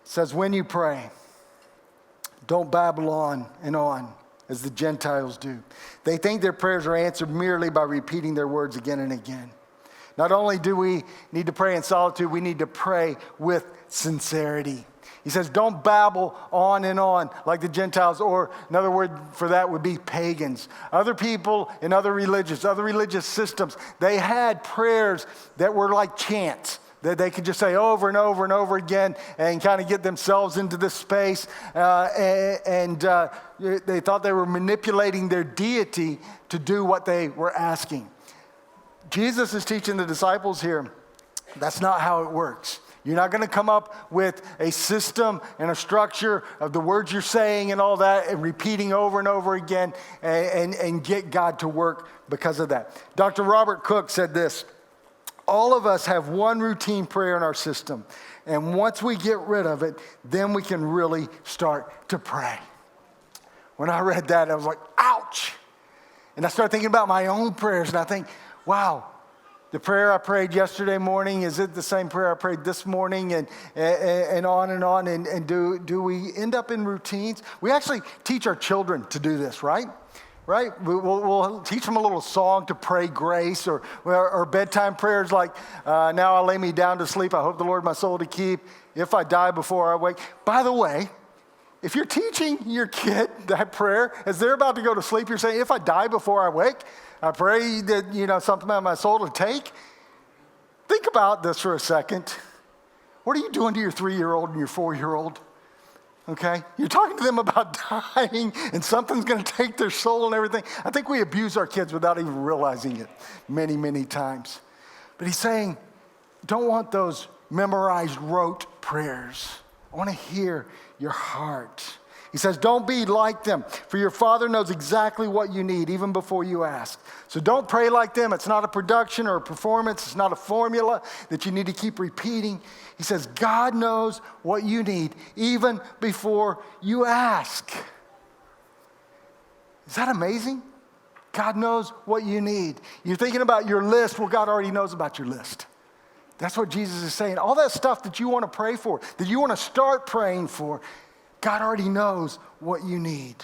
It says, when you pray, don't babble on and on as the Gentiles do. They think their prayers are answered merely by repeating their words again and again. Not only do we need to pray in solitude, we need to pray with sincerity. He says, don't babble on and on like the Gentiles, or another word for that would be pagans. Other people in other religious systems, they had prayers that were like chants, that they could just say over and over and over again and kind of get themselves into this space. And they thought they were manipulating their deity to do what they were asking. Jesus is teaching the disciples here, that's not how it works. You're not going to come up with a system and a structure of the words you're saying and all that and repeating over and over again and get God to work because of that. Dr. Robert Cook said this, all of us have one routine prayer in our system. And once we get rid of it, then we can really start to pray. When I read that, I was like, ouch. And I started thinking about my own prayers and I think, wow, the prayer I prayed yesterday morning, is it the same prayer I prayed this morning? And on and on. And do we end up in routines? We actually teach our children to do this, right? Right? We'll teach them a little song to pray grace or bedtime prayers like, now I lay me down to sleep. I hope the Lord my soul to keep. If I die before I wake. By the way, if you're teaching your kid that prayer, as they're about to go to sleep, you're saying, if I die before I wake, I pray that, something out of my soul to take. Think about this for a second. What are you doing to your 3-year-old and your 4-year-old? Okay? You're talking to them about dying and something's going to take their soul and everything. I think we abuse our kids without even realizing it many, many times. But he's saying, don't want those memorized rote prayers. I want to hear your heart. He says, don't be like them, for your Father knows exactly what you need, even before you ask. So don't pray like them. It's not a production or a performance. It's not a formula that you need to keep repeating. He says, God knows what you need, even before you ask. Is that amazing? God knows what you need. You're thinking about your list. Well, God already knows about your list. That's what Jesus is saying. All that stuff that you want to pray for, that you want to start praying for, God already knows what you need.